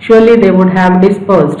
Surely they would have dispersed।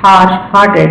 harsh hearted,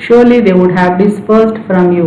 surely they would have dispersed from you.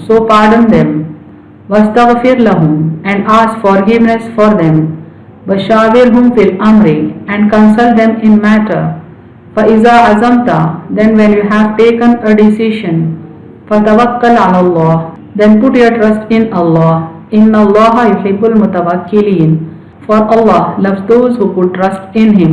so pardon them. وَاسْتَغْفِرْ لَهُمْ and ask forgiveness for them. وَشَاوِرْهُمْ فِي الْأَمْرِ and consult them in matter. فَإِذَا عَزَمْتَ then when you have taken a decision. فَتَوَكَّلْ عَلَى اللَّهِ then put your trust in Allah. إِنَّ اللَّهَ يُحِبُّ الْمُتَوَكِّلِينَ for Allah loves those who put trust in Him.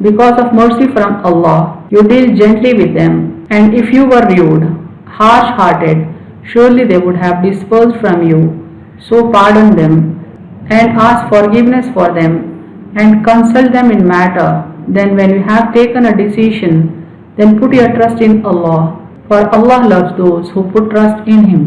Because of mercy from Allah, you deal gently with them, and if you were rude, harsh-hearted, surely they would have dispersed from you. So pardon them, and ask forgiveness for them, and consult them in matter. Then when you have taken a decision, then put your trust in Allah, for Allah loves those who put trust in Him.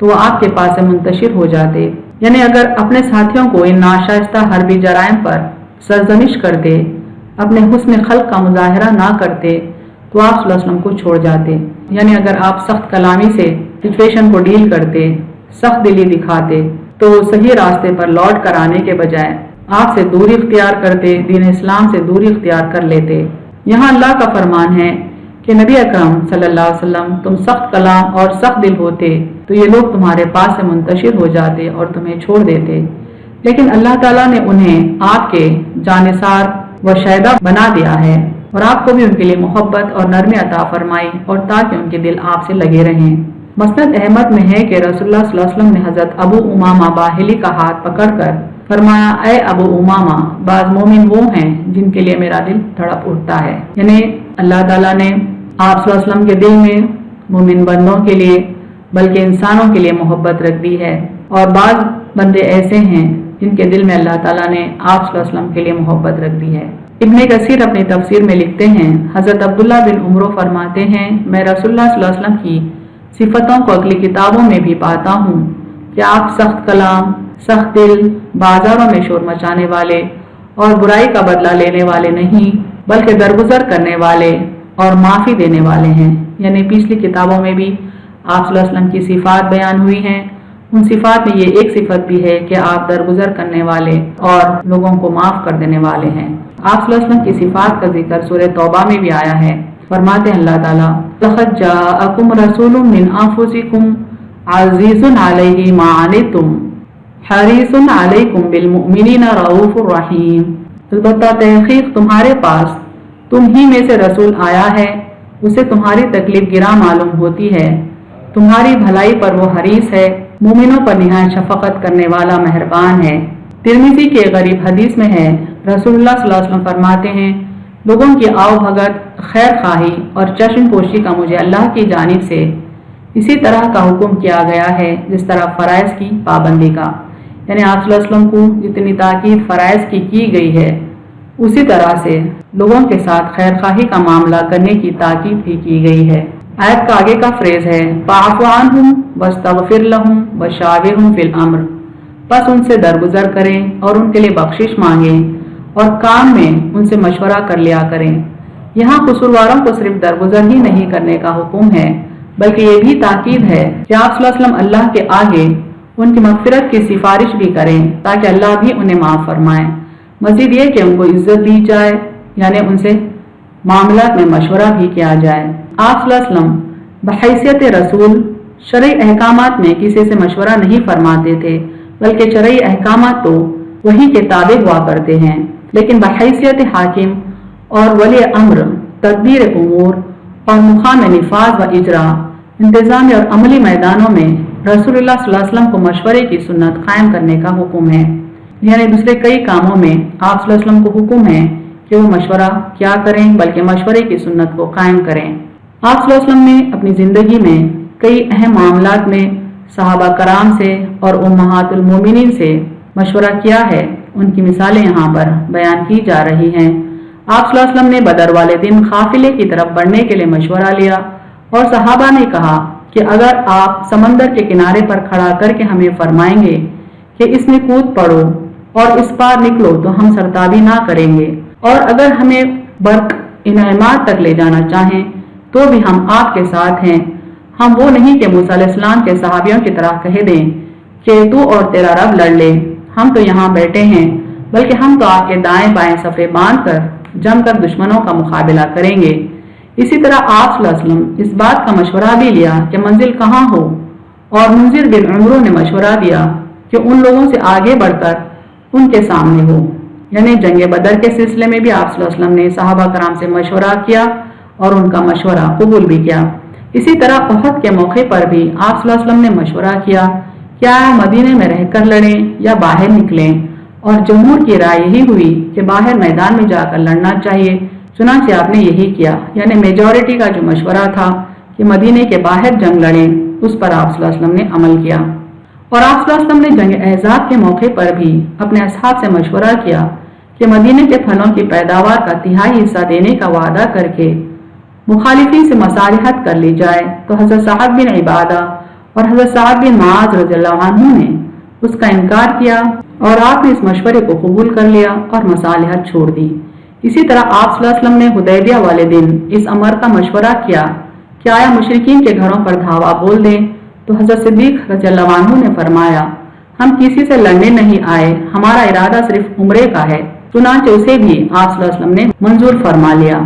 تو وہ آپ کے پاس سے منتشر ہو جاتے۔ یعنی اگر اپنے ساتھیوں کو ان ناشائستہ حربی جرائم پر سرزنش کرتے، اپنے حسن خلق کا مظاہرہ نہ کرتے تو آپ صلی اللہ علیہ وسلم کو چھوڑ جاتے۔ یعنی اگر آپ سخت کلامی سے سچویشن کو ڈیل کرتے، سخت دلی دکھاتے، تو صحیح راستے پر لوٹ کر آنے کے بجائے آپ سے دوری اختیار کرتے، دین اسلام سے دوری اختیار کر لیتے۔ یہاں اللہ کا فرمان ہے کہ نبی اکرم صلی اللہ علیہ وسلم تم سخت کلام اور سخت دل ہوتے تو یہ لوگ تمہارے پاس سے منتشر ہو جاتے اور تمہیں چھوڑ دیتے، لیکن اللہ تعالیٰ نے انہیں آپ کے جانثار و شیدا بنا دیا ہے اور آپ کو بھی ان کے لیے محبت اور نرمی عطا فرمائی، اور تاکہ ان کے دل آپ سے لگے رہیں۔ مسند احمد میں ہے کہ رسول اللہ صلی اللہ علیہ وسلم نے حضرت ابو امامہ باہلی کا ہاتھ پکڑ کر فرمایا، اے ابو امامہ، بعض مومن وہ ہیں جن کے لیے میرا دل تڑپ اٹھتا ہے۔ یعنی اللہ تعالیٰ نے آپ صلی اللہ علیہ وسلم کے دل میں مومن بندوں کے لیے بلکہ انسانوں کے لیے محبت رکھ دی ہے، اور بعض بندے ایسے ہیں جن کے دل میں اللہ تعالیٰ نے آپ صلی اللہ علیہ وسلم کے لیے محبت رکھ دی ہے۔ ابن کثیر اپنی تفسیر میں لکھتے ہیں، حضرت عبداللہ بن عمر فرماتے ہیں، میں رسول اللہ صلی اللہ علیہ وسلم کی صفتوں کو اگلی کتابوں میں بھی پاتا ہوں کہ آپ سخت کلام، سخت دل، بازاروں میں شور مچانے والے اور برائی کا بدلہ لینے والے نہیں بلکہ درگزر کرنے والے اور معافی دینے والے ہیں۔ یعنی پچھلی کتابوں میں بھی آپ صلی اللہ علیہ وسلم کی صفات بیان ہوئی ہیں، ان صفات میں یہ ایک صفت بھی ہے کہ آپ درگزر کرنے والے اور لوگوں کو معاف کر دینے والے ہیں۔ آپ صلی اللہ علیہ وسلم کی صفات کا ذکر سورہ توبہ میں بھی آیا ہے۔ فرماتے ہیں اللہ تعالیٰ، لَقَدْ جَاءَكُمْ رَسُولٌ مِّنْ أَنفُسِكُمْ عَزِيزٌ عَلَيْهِ مَا عَنِتُّمْ حَرِيصٌ عَلَيْكُمْ بِالْمُؤْمِنِينَ رَءُوفٌ رَحِيمٌ۔ البتہ تحقیق تمہارے پاس تم ہی میں سے رسول آیا ہے، اسے تمہاری تکلیف گراں معلوم ہوتی ہے، تمہاری بھلائی پر وہ حریص ہے، مومنوں پر نہایت شفقت کرنے والا مہربان ہے۔ ترمذی کے غریب حدیث میں ہے، رسول اللہ صلی اللہ علیہ وسلم فرماتے ہیں، لوگوں کی آؤ بھگت، خیر خواہی اور چشم پوشی کا مجھے اللہ کی جانب سے اسی طرح کا حکم کیا گیا ہے جس طرح فرائض کی پابندی کا۔ یعنی آپ صلی اللہ علیہ وسلم کو جتنی تاکید فرائض کی گئی ہے، اسی طرح سے لوگوں کے ساتھ خیر خواہی کا معاملہ کرنے کی تاکید بھی کی گئی ہے۔ آیت کا آگے کا فریز ہے، فَاعْفُ عَنْهُمْ وَاسْتَغْفِرْ لَهُمْ وَشَاوِرْهُمْ فِي الْأَمْرِ، بس ان سے درگزر کریں اور ان کے لیے بخشش مانگیں اور کام میں ان سے مشورہ کر لیا کریں۔ یہاں قصورواروں کو صرف درگزر ہی نہیں کرنے کا حکم ہے بلکہ یہ بھی تاکید ہے کہ آپ صلی اللہ علیہ وسلم اللہ کے آگے ان کی مغفرت کی سفارش بھی کریں تاکہ اللہ بھی انہیں معاف فرمائے۔ مزید یہ کہ ان کو عزت دی جائے، یعنی ان سے معاملات میں مشورہ بھی کیا جائے۔ آپ صلی اللہ علیہ وسلم بحیثیت رسول شرعی احکامات میں کسی سے مشورہ نہیں فرماتے تھے بلکہ شرعی احکامات تو وہی کے تابع ہوا کرتے ہیں، لیکن بحیثیت حاکم اور ولی امر تدبیر امور اور مقام نفاذ و اجرا، انتظامی اور عملی میدانوں میں رسول اللہ صلی اللہ علیہ وسلم کو مشورے کی سنت قائم کرنے کا حکم ہے۔ یعنی دوسرے کئی کاموں میں آپ صلی اللہ علیہ وسلم کو حکم ہے کہ وہ مشورہ کیا کریں بلکہ مشورے کی سنت کو قائم کریں۔ آپ صلی اللہ علیہ وسلم نے اپنی زندگی میں کئی اہم معاملات میں صحابہ کرام سے اور امہات المومنین سے مشورہ کیا ہے، ان کی مثالیں یہاں پر بیان کی جا رہی ہیں۔ آپ صلی اللہ علیہ وسلم نے بدر والے دن قافلے کی طرف بڑھنے کے لیے مشورہ لیا اور صحابہ نے کہا کہ اگر آپ سمندر کے کنارے پر کھڑا کر کے ہمیں فرمائیں گے کہ اس میں کود پڑو اور اس پار نکلو تو ہم سرتابی نہ کریں گے، اور اگر ہمیں برق انعامات تک لے جانا چاہیں تو بھی ہم آپ کے ساتھ ہیں۔ ہم وہ نہیں کہ موسیٰ علیہ السلام کے صحابیوں کی طرح کہہ دیں کہ تو اور تیرا رب لڑ لے، ہم تو یہاں بیٹھے ہیں، بلکہ ہم تو آپ کے دائیں بائیں صفے باندھ کر جم کر دشمنوں کا مقابلہ کریں گے۔ اسی طرح آپ صلی اللہ علیہ وسلم اس بات کا مشورہ بھی لیا کہ منزل کہاں ہو، اور منذر بن عمرو نے مشورہ دیا کہ ان لوگوں سے آگے بڑھ کر ان کے سامنے ہو۔ یعنی جنگ بدر کے سلسلے میں بھی آپ صلی اللہ علیہ وسلم نے صحابہ کرام سے مشورہ کیا اور ان کا مشورہ قبول بھی کیا۔ اسی طرح احد کے موقع پر بھی آپ صلی اللہ علیہ وسلم نے مشورہ کیا کیا مدینے میں رہ کر لڑیں یا باہر نکلیں، اور جمہور کی رائے یہی ہوئی کہ باہر میدان میں جا کر لڑنا چاہیے، چنانچہ آپ نے یہی کیا۔ یعنی میجورٹی کا جو مشورہ تھا کہ مدینے کے باہر جنگ لڑیں، اس پر آپ صلی اللہ علیہ وسلم نے عمل کیا۔ اور آپ صلی اللہ علیہ وسلم نے جنگ احزاب کے موقع پر بھی اپنے اصحاب سے مشورہ کیا کہ مدینے کے پھلوں کی پیداوار کا تہائی حصہ دینے کا وعدہ کر کے مخالفین سے مصالحت کر لی جائے۔ تو حضرت سعد بن عبادہ اور حضرت سعد بن معاذ رضی اللہ عنہ نے اس کا انکار کیا اور آپ نے اس مشورے کو قبول کر لیا اور مصالحت چھوڑ دی۔ اسی طرح آپ صلی اللہ علیہ وسلم نے حدیبیہ والے دن اس امر کا مشورہ کیا کہ آیا مشرکین کے گھروں پر دھاوا بول دیں، تو حضرت صدیق رضی اللہ عنہ نے فرمایا ہم کسی سے لڑنے نہیں آئے، ہمارا ارادہ صرف عمرے کا ہے، چنانچہ اسے بھی آپ صلی اللہ علیہ وسلم نے منظور فرما لیا۔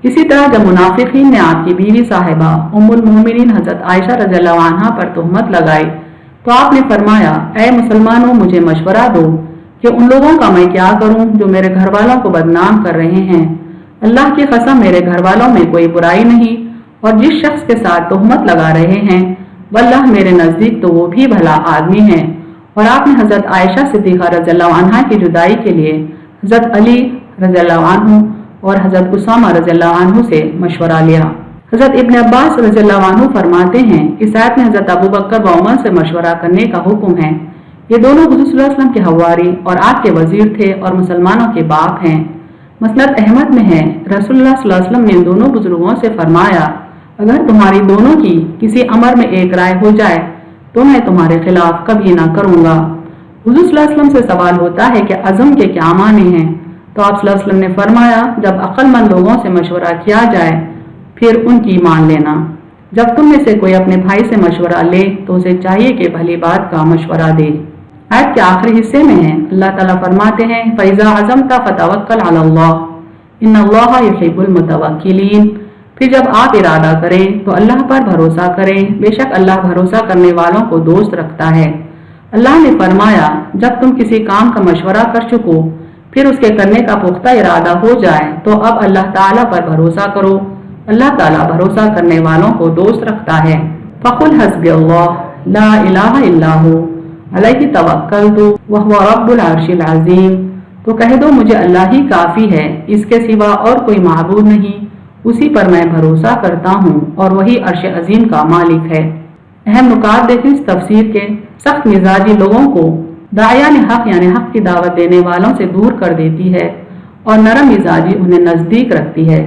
اسی طرح جب منافقین نے آپ کی بیوی صاحبہ ام المومنین حضرت عائشہ رضی اللہ عنہا پر تہمت لگائی تو آپ نے فرمایا اے مسلمانوں مجھے مشورہ دو کہ ان لوگوں کا میں کیا کروں جو میرے گھر والوں کو بدنام کر رہے ہیں۔ اللہ کی قسم میرے گھر والوں میں کوئی برائی نہیں، اور جس شخص کے ساتھ تہمت لگا رہے ہیں واللہ میرے نزدیک تو وہ بھی بھلا آدمی ہے۔ اور آپ نے حضرت عائشہ صدیقہ رضی اللہ عنہا کی جدائی کے لیے حضرت علی رضی اللہ عنہ اور حضرت اسامہ رضی اللہ عنہ سے مشورہ لیا۔ حضرت ابن عباس رضی اللہ عنہ فرماتے ہیں اس آیت میں حضرت ابو بکر و عمر سے مشورہ کرنے کا حکم ہے۔ یہ دونوں حضور صلی اللہ علیہ وسلم کے حواری اور آپ کے وزیر تھے اور مسلمانوں کے باپ ہیں۔ مسند احمد میں ہے رسول اللہ صلی اللہ علیہ وسلم نے ان دونوں بزرگوں سے فرمایا اگر تمہاری دونوں کی کسی امر میں ایک رائے ہو جائے تو میں تمہارے خلاف کبھی نہ کروں گا۔ حضور صلی اللہ علیہ وسلم سے سوال ہوتا ہے کہ عزم کے کیا معنی ہیں، تو آپ صلی اللہ علیہ وسلم نے فرمایا جب عقل مند لوگوں سے مشورہ کیا جائے پھر ان کی مان لینا۔ جب تم میں سے کوئی اپنے بھائی سے مشورہ لے تو اسے چاہیے کہ بھلی بات کا مشورہ دے۔ آیت کے آخری حصے میں ہے اللہ تعالیٰ فرماتے ہیں فَإِذَا عَزَمْتَ فَتَوَكَّلْ عَلَى اللَّهِ إِنَّ اللَّهَ يُحِبُّ الْمُتَوَكِّلِينَ۔ پھر جب آپ ارادہ کریں تو اللہ پر بھروسہ کریں، بے شک اللہ بھروسہ کرنے والوں کو دوست رکھتا ہے۔ اللہ نے فرمایا جب تم کسی کام کا مشورہ کر چکو پھر اس کے کرنے کا پختہ ارادہ ہو جائے تو اب اللہ تعالیٰ پر بھروسہ کرو، اللہ تعالیٰ بھروسہ کرنے والوں کو دوست رکھتا ہے۔ فَقُلْ حَسْبِيَ اللَّهُ لَا إِلَٰهَ إِلَّا هُوَ عَلَيْهِ تَوَكَّلْتُ وَهُوَ رَبُّ الْعَرْشِ الْعَظِيمِ۔ تو کہہ دو مجھے اللہ ہی کافی ہے، اس کے سوا اور کوئی معبود نہیں، اسی پر میں بھروسہ کرتا ہوں اور وہی عرش عظیم کا مالک ہے۔ اہم نکات دیکھیں اس تفسیر کے۔ سخت مزاجی لوگوں کو داعیان حق یعنی حق کی دعوت دینے والوں سے دور کر دیتی ہے اور نرم مزاجی انہیں نزدیک رکھتی ہے۔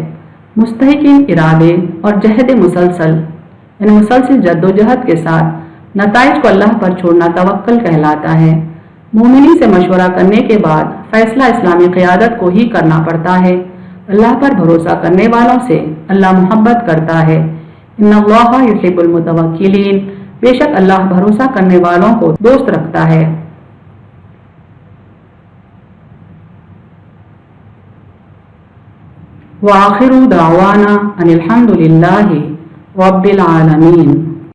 مستحقین ارادے اور جہد مسلسل یعنی مسلسل جد و جہد کے ساتھ نتائج کو اللہ پر چھوڑنا توکل کہلاتا ہے۔ مومنی سے مشورہ کرنے کے بعد فیصلہ اسلامی قیادت کو ہی کرنا پڑتا ہے۔ اللہ پر بھروسہ کرنے والوں سے اللہ محبت کرتا ہے۔ ان اللہ یحب المتوکلین، بے شک اللہ بھروسہ کرنے والوں کو دوست رکھتا ہے۔ وآخر دعوانا ان الحمد للہ رب العالمین۔